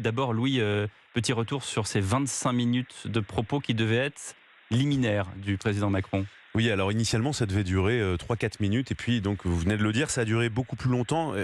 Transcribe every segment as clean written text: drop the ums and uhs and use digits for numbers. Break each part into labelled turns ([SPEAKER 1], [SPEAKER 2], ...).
[SPEAKER 1] D'abord, Louis, petit retour sur ces 25 minutes de propos qui devaient être liminaires du président Macron.
[SPEAKER 2] Oui, alors initialement, ça devait durer 3-4 minutes. Et puis, donc, vous venez de le dire, ça a duré beaucoup plus longtemps.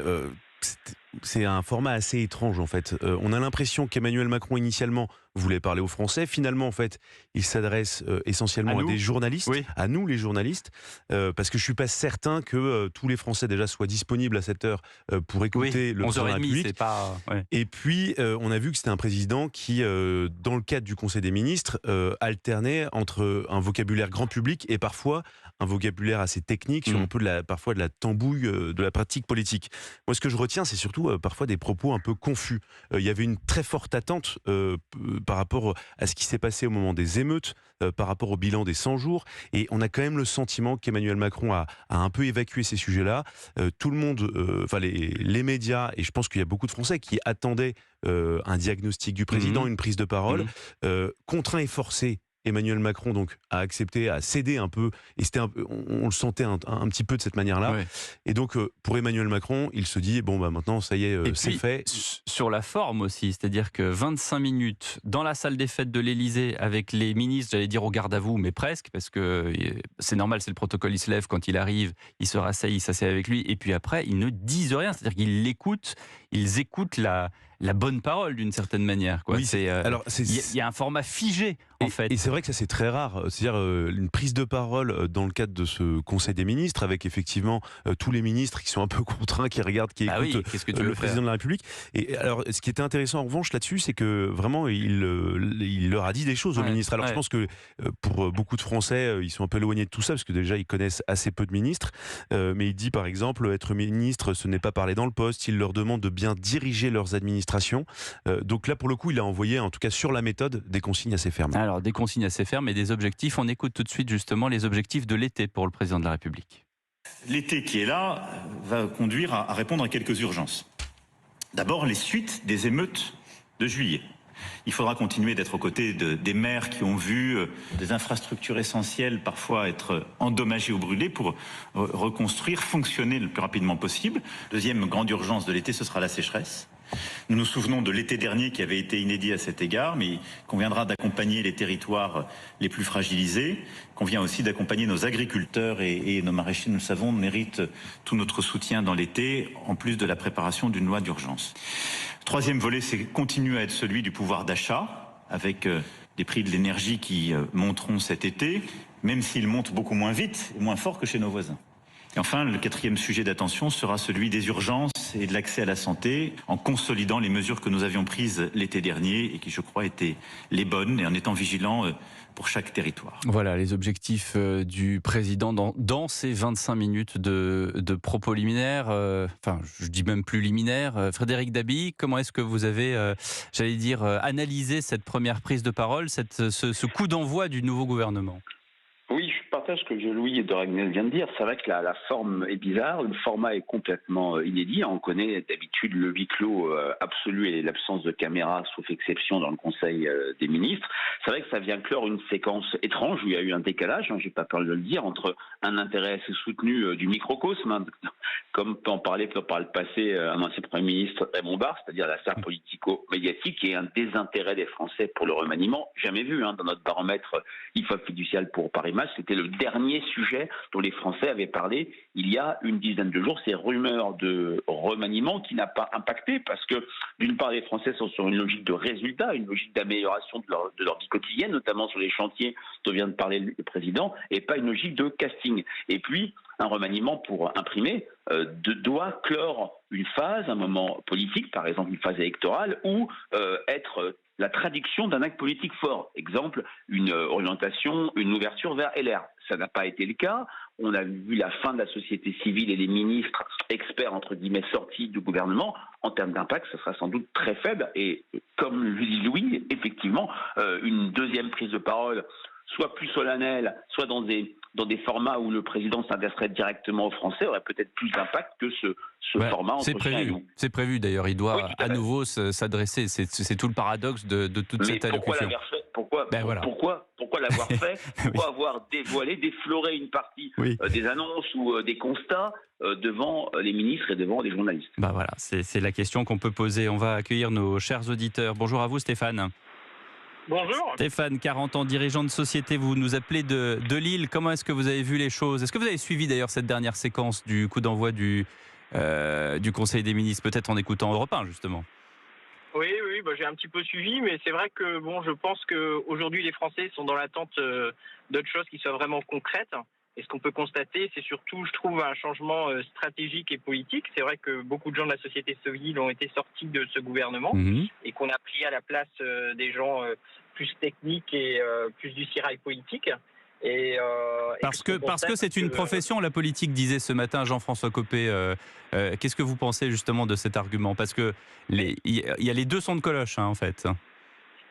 [SPEAKER 2] C'est un format assez étrange, en fait. On a l'impression qu'Emmanuel Macron, initialement, voulait parler aux Français. Finalement, en fait, il s'adresse essentiellement à des journalistes,
[SPEAKER 1] Oui.
[SPEAKER 2] à nous, les journalistes, parce que je suis pas certain que tous les Français, déjà, soient disponibles à cette heure pour écouter le président de la
[SPEAKER 1] 11h30,
[SPEAKER 2] République.
[SPEAKER 1] c'est pas... Ouais.
[SPEAKER 2] Et puis, on a vu que c'était un président qui, dans le cadre du Conseil des ministres, alternait entre un vocabulaire grand public et parfois un vocabulaire assez technique sur un peu parfois de la tambouille de la pratique politique. Moi, ce que je retiens, c'est surtout parfois des propos un peu confus. Il y avait une très forte attente par rapport à ce qui s'est passé au moment des émeutes, par rapport au bilan des 100 jours. Et on a quand même le sentiment qu'Emmanuel Macron a un peu évacué ces sujets-là. Tout le monde, enfin les médias, et je pense qu'il y a beaucoup de Français qui attendaient un diagnostic du président, une prise de parole, contraint et forcé. Emmanuel Macron donc a accepté, a cédé un peu, et c'était on le sentait un petit peu de cette manière-là.
[SPEAKER 1] Ouais.
[SPEAKER 2] Et donc pour Emmanuel Macron, il se dit bon bah maintenant ça y est, c'est fait.
[SPEAKER 1] Sur la forme aussi, c'est-à-dire que 25 minutes dans la salle des fêtes de l'Élysée avec les ministres, j'allais dire au garde à vous, mais presque, parce que c'est normal, c'est le protocole, il se lève quand il arrive, il se rasseye, il s'assied avec lui, et puis après ils ne disent rien, c'est-à-dire qu'ils l'écoutent, ils écoutent la bonne parole d'une certaine manière, quoi.
[SPEAKER 2] Oui,
[SPEAKER 1] Il y a un format figé en fait.
[SPEAKER 2] Et c'est vrai que ça c'est très rare, c'est-à-dire une prise de parole dans le cadre de ce Conseil des ministres avec effectivement tous les ministres qui sont un peu contraints, qui regardent, qui écoutent le président de la République. Et alors ce qui était intéressant en revanche là-dessus, c'est que vraiment il leur a dit des choses aux ministres. Alors je pense que pour beaucoup de Français, ils sont un peu éloignés de tout ça parce que déjà ils connaissent assez peu de ministres. Mais il dit par exemple être ministre, ce n'est pas parler dans le poste. Il leur demande de bien diriger leurs administrations. Donc là pour le coup, il a envoyé en tout cas sur la méthode des consignes assez fermes.
[SPEAKER 1] Alors, des consignes assez fermes et des objectifs. On écoute tout de suite justement les objectifs de l'été pour le président de la République.
[SPEAKER 3] L'été qui est là va conduire à répondre à quelques urgences. D'abord, les suites des émeutes de juillet. Il faudra continuer d'être aux côtés des maires qui ont vu des infrastructures essentielles parfois être endommagées ou brûlées pour reconstruire, fonctionner le plus rapidement possible. Deuxième grande urgence de l'été, ce sera la sécheresse. Nous nous souvenons de l'été dernier qui avait été inédit à cet égard, mais il conviendra d'accompagner les territoires les plus fragilisés. Il convient aussi d'accompagner nos agriculteurs et nos maraîchers, nous le savons, méritent tout notre soutien dans l'été, en plus de la préparation d'une loi d'urgence. Troisième volet, c'est continuer à être celui du pouvoir d'achat, avec des prix de l'énergie qui monteront cet été, même s'ils montent beaucoup moins vite et moins fort que chez nos voisins. Et enfin, le quatrième sujet d'attention sera celui des urgences et de l'accès à la santé, en consolidant les mesures que nous avions prises l'été dernier et qui, je crois, étaient les bonnes, et en étant vigilants pour chaque territoire.
[SPEAKER 1] Voilà les objectifs du président dans ces 25 minutes de propos liminaires, enfin je dis même plus liminaires. Frédéric Dabi, comment est-ce que vous avez, analysé cette première prise de parole, ce coup d'envoi du nouveau gouvernement ?
[SPEAKER 4] Oui, je partage ce que Louis de Ragnel vient de dire. C'est vrai que la forme est bizarre, le format est complètement inédit. On connaît d'habitude le huis clos absolu et l'absence de caméra, sauf exception, dans le Conseil des ministres. C'est vrai que ça vient clore une séquence étrange où il y a eu un décalage, j'ai pas peur de le dire, entre un intérêt assez soutenu du microcosme, comme peut en parler par le passé un ancien Premier ministre, Raymond Barre, c'est-à-dire la sphère politico-médiatique, et un désintérêt des Français pour le remaniement, jamais vu dans notre baromètre IFOP fiducial pour Paris Match. C'était le dernier sujet dont les Français avaient parlé il y a une dizaine de jours, ces rumeurs de remaniement qui n'a pas impacté parce que d'une part les Français sont sur une logique de résultat, une logique d'amélioration de leur vie quotidienne, notamment sur les chantiers dont vient de parler le président, et pas une logique de casting. Et puis un remaniement pour imprimer doit clore une phase, un moment politique, par exemple une phase électorale, ou être la traduction d'un acte politique fort. Exemple, une orientation, une ouverture vers LR. Ça n'a pas été le cas. On a vu la fin de la société civile et les ministres experts, entre guillemets, sortis du gouvernement. En termes d'impact, ce sera sans doute très faible. Et comme le dit Louis, effectivement, une deuxième prise de parole, soit plus solennelle, soit dans des formats où le président s'adresserait directement aux Français, aurait peut-être plus d'impact que ce format entre chien et loup.
[SPEAKER 1] C'est prévu d'ailleurs, il doit à nouveau s'adresser, c'est tout le paradoxe de toute cette allocution. Voilà.
[SPEAKER 4] Pourquoi l'avoir fait? Pourquoi avoir dévoilé, défloré une partie des annonces ou des constats devant les ministres et devant les journalistes?
[SPEAKER 1] Voilà, c'est la question qu'on peut poser. On va accueillir nos chers auditeurs. Bonjour à vous, Stéphane.
[SPEAKER 5] Bonjour.
[SPEAKER 1] Stéphane, 40 ans, dirigeant de société, vous nous appelez de Lille. Comment est-ce que vous avez vu les choses? Est-ce que vous avez suivi d'ailleurs cette dernière séquence du coup d'envoi du Conseil des ministres, peut-être en écoutant Europe 1 justement?
[SPEAKER 5] Oui, j'ai un petit peu suivi, mais c'est vrai que je pense qu'aujourd'hui les Français sont dans l'attente d'autres choses qui soient vraiment concrètes. Et ce qu'on peut constater, c'est surtout, je trouve, un changement stratégique et politique. C'est vrai que beaucoup de gens de la société civile ont été sortis de ce gouvernement et qu'on a pris à la place des gens plus techniques et plus du sérail politique. Parce
[SPEAKER 1] que c'est une profession, la politique, disait ce matin Jean-François Copé. Qu'est-ce que vous pensez justement de cet argument? Parce que il y a les deux sons de cloche, en fait.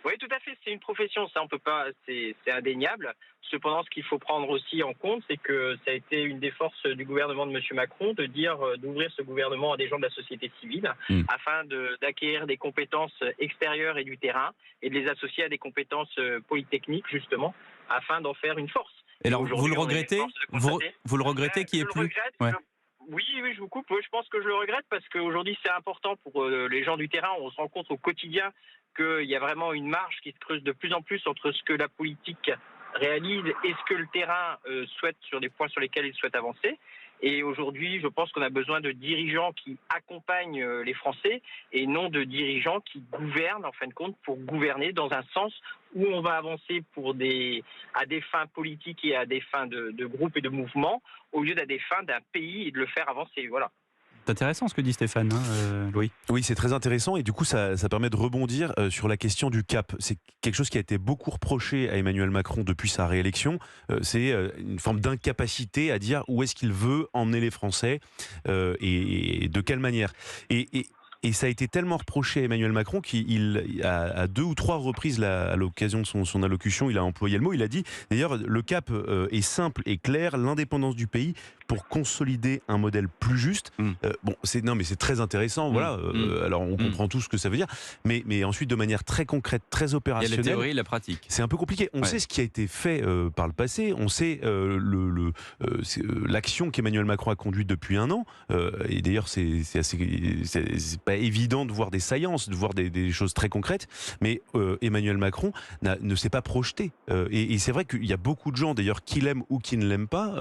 [SPEAKER 5] Oui, tout à fait, c'est une profession, ça on peut pas, c'est indéniable. Cependant, ce qu'il faut prendre aussi en compte, c'est que ça a été une des forces du gouvernement de M. Macron d'ouvrir ce gouvernement à des gens de la société civile afin d'acquérir des compétences extérieures et du terrain et de les associer à des compétences polytechniques justement afin d'en faire une force.
[SPEAKER 1] Et alors, vous le regrettez? Vous le regrettez qu'il n'y ait plus?
[SPEAKER 5] Oui, je vous coupe. Je pense que je le regrette parce qu'aujourd'hui, c'est important pour les gens du terrain. On se rend compte au quotidien qu'il y a vraiment une marge qui se creuse de plus en plus entre ce que la politique réalise et ce que le terrain souhaite sur des points sur lesquels il souhaite avancer. Et aujourd'hui, je pense qu'on a besoin de dirigeants qui accompagnent les Français et non de dirigeants qui gouvernent, en fin de compte, pour gouverner dans un sens où on va avancer à des fins politiques et à des fins de groupes et de mouvements, au lieu d'à des fins d'un pays et de le faire avancer. Voilà.
[SPEAKER 1] C'est intéressant ce que dit Stéphane, Louis.
[SPEAKER 2] Oui, c'est très intéressant et du coup ça permet de rebondir sur la question du cap. C'est quelque chose qui a été beaucoup reproché à Emmanuel Macron depuis sa réélection. C'est une forme d'incapacité à dire où est-ce qu'il veut emmener les Français et de quelle manière. Et ça a été tellement reproché à Emmanuel Macron qu'il à 2 ou 3 reprises à l'occasion de son allocution, il a employé le mot, il a dit d'ailleurs le cap est simple et clair, l'indépendance du pays pour consolider un modèle plus juste. Mais c'est très intéressant, voilà. Alors on comprend tout ce que ça veut dire, mais ensuite de manière très concrète, très opérationnelle.
[SPEAKER 1] Il y a la théorie et la pratique.
[SPEAKER 2] C'est un peu compliqué. On sait ce qui a été fait par le passé, on sait l'action qu'Emmanuel Macron a conduite depuis 1 an. Et d'ailleurs c'est pas évident de voir des saillances, de voir des choses très concrètes, mais Emmanuel Macron ne s'est pas projeté. Et c'est vrai qu'il y a beaucoup de gens, d'ailleurs, qui l'aiment ou qui ne l'aiment pas,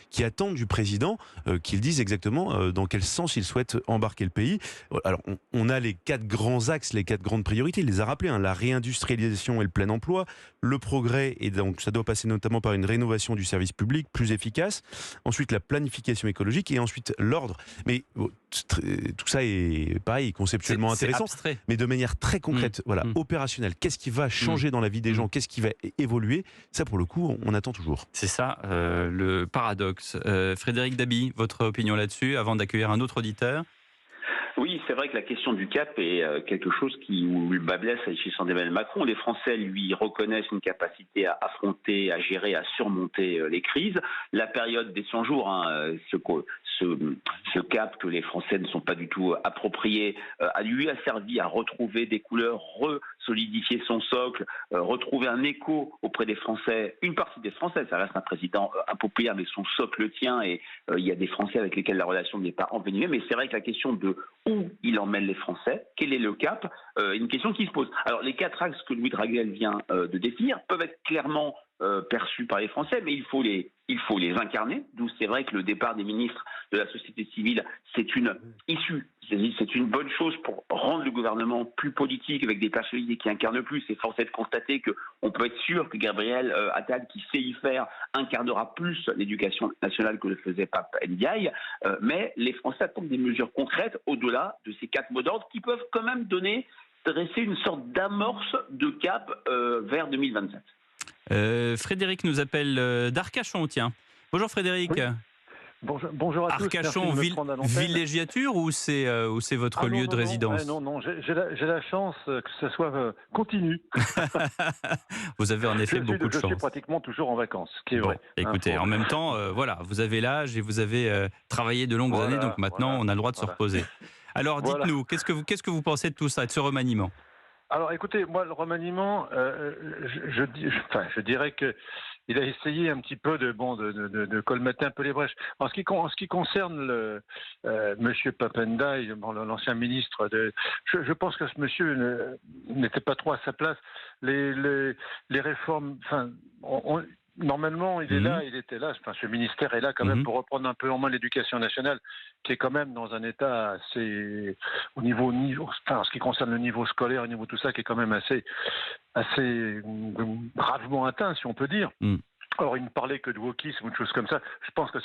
[SPEAKER 2] qui attendent du président qu'il dise exactement dans quel sens il souhaite embarquer le pays. Alors, on a les 4 grands axes, les 4 grandes priorités, il les a rappelés, la réindustrialisation et le plein emploi, le progrès, et donc ça doit passer notamment par une rénovation du service public plus efficace, ensuite la planification écologique, et ensuite l'ordre. Mais tout ça est pareil, conceptuellement intéressant,
[SPEAKER 1] abstrait,
[SPEAKER 2] mais de manière très concrète, opérationnelle. Qu'est-ce qui va changer dans la vie des gens? Qu'est-ce qui va évoluer? Ça, pour le coup, on attend toujours.
[SPEAKER 1] C'est ça, le paradoxe. Frédéric Dabi, votre opinion là-dessus, avant d'accueillir un autre auditeur?
[SPEAKER 4] Oui, c'est vrai que la question du cap est quelque chose où le bât blesse chez Emmanuel Macron. Les Français lui reconnaissent une capacité à affronter, à gérer, à surmonter les crises. La période des 100 jours, ce cap que les Français ne sont pas du tout appropriés, lui a servi à retrouver des couleurs, solidifier son socle, retrouver un écho auprès des Français, une partie des Français. Ça reste un président impopulaire, mais son socle tient et il y a des Français avec lesquels la relation n'est pas envenimée. Mais c'est vrai que la question de où il emmène les Français, quel est le cap, une question qui se pose. Alors les 4 axes que Louis Dragnel vient de définir peuvent être clairement perçus par les Français, mais il faut les incarner. D'où c'est vrai que le départ des ministres de la société civile, c'est une issue. C'est une bonne chose pour rendre le gouvernement plus politique avec des personnalités qui incarnent plus. C'est forcé de constater qu'on peut être sûr que Gabriel Attal, qui sait y faire, incarnera plus l'éducation nationale que le faisait Pape Ndiaye. Mais les Français attendent des mesures concrètes au-delà de ces 4 mots d'ordre qui peuvent quand même dresser une sorte d'amorce de cap vers 2027.
[SPEAKER 1] Frédéric nous appelle d'Arcachon, tiens. Bonjour Frédéric.
[SPEAKER 6] Oui. Bonjour à tous.
[SPEAKER 1] Arcachon, villégiature ou c'est votre lieu de résidence?
[SPEAKER 6] Non, j'ai la chance que ce soit continu.
[SPEAKER 1] Vous avez en effet beaucoup de chance.
[SPEAKER 6] Je suis pratiquement toujours en vacances, ce qui est vrai.
[SPEAKER 1] Écoutez, en même temps, vous avez l'âge et vous avez travaillé de longues années, donc maintenant on a le droit de se reposer. Alors dites-nous, qu'est-ce que vous pensez de tout ça, de ce remaniement?
[SPEAKER 6] Alors écoutez, moi le remaniement, je dirais que il a essayé un petit peu de colmater un peu les brèches. En ce qui concerne Monsieur Papendiaï, l'ancien ministre, je pense que ce monsieur n'était pas trop à sa place. Les réformes, normalement, il était là. Enfin, ce ministère est là quand même pour reprendre un peu en main l'éducation nationale, qui est quand même dans un état assez, en ce qui concerne le niveau scolaire, au niveau de tout ça, qui est quand même assez gravement atteint, si on peut dire. Or, il ne parlait que de wokisme ou de choses comme ça. Je pense que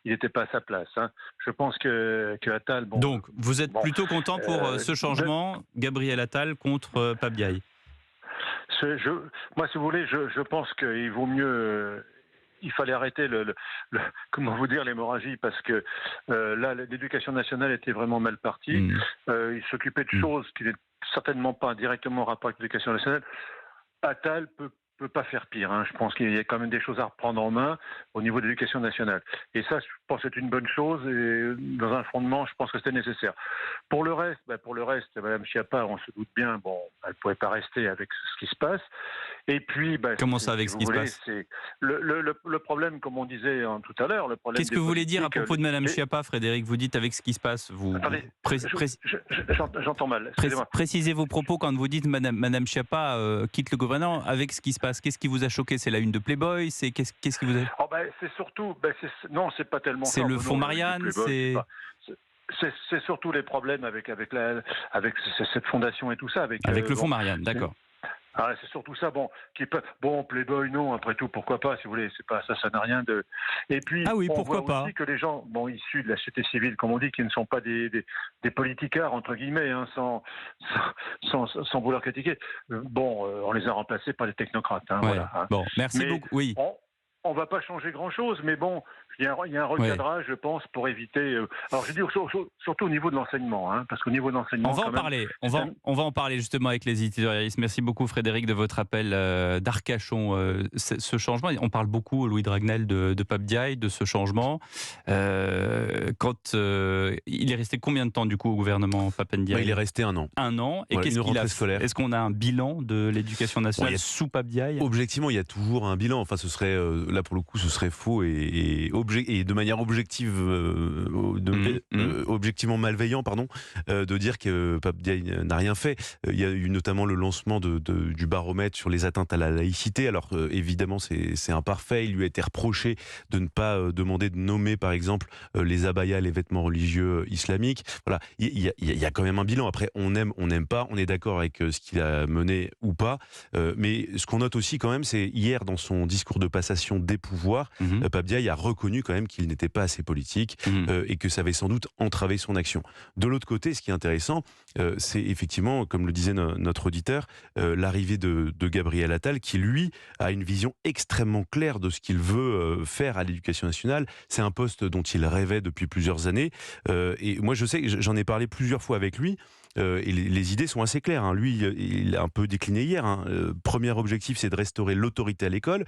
[SPEAKER 6] il n'était pas à sa place. Hein. Je pense que Attal.
[SPEAKER 1] Donc, vous êtes plutôt content pour ce changement, Gabriel Attal contre Pape Diaye.
[SPEAKER 6] Moi, si vous voulez, je pense qu'il vaut mieux. Il fallait arrêter comment vous dire, l'hémorragie, parce que là, l'éducation nationale était vraiment mal partie. Il s'occupait de choses qui n'étaient certainement pas directement en rapport avec l'éducation nationale. Attal peut pas faire pire. Hein. Je pense qu'il y a quand même des choses à reprendre en main au niveau de l'éducation nationale. Et ça, je pense que c'est une bonne chose. Et dans un fondement, je pense que c'était nécessaire. Pour le reste, Mme Schiappa, on se doute bien, elle ne pouvait pas rester avec ce qui se passe. Et puis,
[SPEAKER 1] comment ça, avec ce qui se passe?
[SPEAKER 6] C'est le problème, comme on disait tout à l'heure.
[SPEAKER 1] Qu'est-ce que vous voulez dire à propos de Mme Schiappa, Frédéric? Vous dites avec ce qui se passe.
[SPEAKER 6] Attendez, j'entends mal.
[SPEAKER 1] Précisez vos propos quand vous dites Mme Schiappa quitte le gouvernement. Avec ce qui se passe, qu'est-ce qui vous a choqué? C'est la une de Playboy? Qu'est-ce qui vous a...
[SPEAKER 6] c'est surtout... non, c'est pas tellement...
[SPEAKER 1] C'est le fonds Marianne?
[SPEAKER 6] C'est surtout les problèmes avec cette fondation et tout ça. Avec
[SPEAKER 1] le fonds Marianne, d'accord.
[SPEAKER 6] C'est surtout ça, Playboy, non, après tout, pourquoi pas, si vous voulez, c'est pas ça n'a rien de... Et puis,
[SPEAKER 1] pourquoi
[SPEAKER 6] on voit
[SPEAKER 1] pas
[SPEAKER 6] aussi que les gens, issus de la société civile, comme on dit, qui ne sont pas des politicards, entre guillemets, hein, sans vouloir critiquer, on les a remplacés par des technocrates. Hein, voilà, hein.
[SPEAKER 1] Bon, merci beaucoup, oui.
[SPEAKER 6] On va pas changer grand-chose, mais il y a un recadrage, je pense, pour éviter... Alors, je dis surtout au niveau de l'enseignement, hein, parce qu'au niveau de l'enseignement...
[SPEAKER 1] On va en parler justement avec les éditorialistes. Merci beaucoup, Frédéric, de votre appel d'Arcachon. Ce changement, on parle beaucoup, Louis Dragnel, de Pape Diaye, de ce changement. Quand il est resté combien de temps, du coup, au gouvernement, Pape Diaye?
[SPEAKER 2] Il est resté 1 an.
[SPEAKER 1] 1 an. Et qu'est-ce qu'il a fait? Est-ce qu'on a un bilan de l'éducation nationale sous Pape Diaye?
[SPEAKER 2] Objectivement, il y a toujours un bilan. Enfin, ce serait... là, pour le coup, ce serait faux et de manière objective, objectivement malveillant, de dire que Pape Diaye n'a rien fait. Il y a eu notamment le lancement du baromètre sur les atteintes à la laïcité. Alors évidemment, c'est imparfait. Il lui a été reproché de ne pas demander de nommer, par exemple, les abayas, les vêtements religieux islamiques. Voilà, il y a quand même un bilan. Après, on aime, on n'aime pas. On est d'accord avec ce qu'il a mené ou pas. Mais ce qu'on note aussi quand même, c'est hier dans son discours de passation des pouvoirs, Pape Diaye a reconnu quand même qu'il n'était pas assez politique et que ça avait sans doute entravé son action. De l'autre côté, ce qui est intéressant, c'est effectivement, comme le disait notre auditeur, l'arrivée de Gabriel Attal, qui lui a une vision extrêmement claire de ce qu'il veut faire à l'éducation nationale. C'est un poste dont il rêvait depuis plusieurs années. Et moi, je sais, j'en ai parlé plusieurs fois avec lui. Et les idées sont assez claires. Hein. Lui, il a un peu décliné hier. Hein. Premier objectif, c'est de restaurer l'autorité à l'école.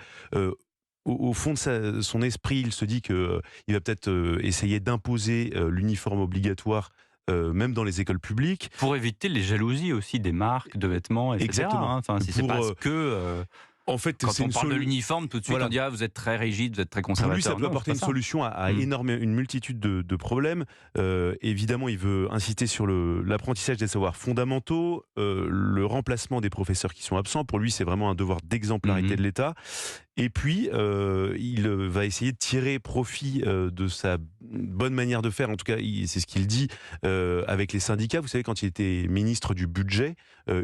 [SPEAKER 2] Au fond de son esprit, il se dit qu'il va peut-être essayer d'imposer l'uniforme obligatoire même dans les écoles publiques.
[SPEAKER 1] Pour éviter les jalousies aussi des marques de vêtements, etc.
[SPEAKER 2] Exactement.
[SPEAKER 1] Hein. Enfin, si c'est parce que...
[SPEAKER 2] En fait,
[SPEAKER 1] quand on parle de l'uniforme, tout de suite, on dit vous êtes très rigide, vous êtes très conservateur.
[SPEAKER 2] Pour lui, ça peut apporter une solution à une multitude de problèmes. Évidemment, il veut insister sur l'apprentissage des savoirs fondamentaux, le remplacement des professeurs qui sont absents. Pour lui, c'est vraiment un devoir d'exemplarité de l'État. Et puis, il va essayer de tirer profit de sa bonne manière de faire. En tout cas, c'est ce qu'il dit avec les syndicats. Vous savez, quand il était ministre du budget,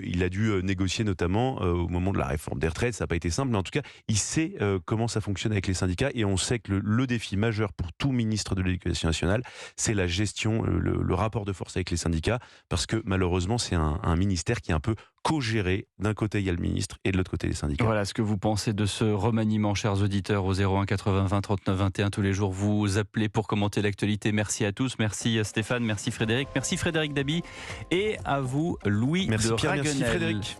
[SPEAKER 2] il a dû négocier notamment au moment de la réforme des retraites. Ça n'a pas été simple, mais en tout cas, il sait comment ça fonctionne avec les syndicats. Et on sait que le défi majeur pour tout ministre de l'Éducation nationale, c'est la gestion, le rapport de force avec les syndicats. Parce que malheureusement, c'est un ministère qui est un peu co-géré. D'un côté, il y a le ministre et de l'autre côté, les syndicats.
[SPEAKER 1] Voilà ce que vous pensez de ce remaniement, chers auditeurs, au 01 80 20 39 21. Tous les jours, vous appelez pour commenter l'actualité. Merci à tous. Merci Stéphane. Merci Frédéric. Merci Frédéric Dabi. Et à vous, Louis de Raguenel.
[SPEAKER 2] Merci Frédéric.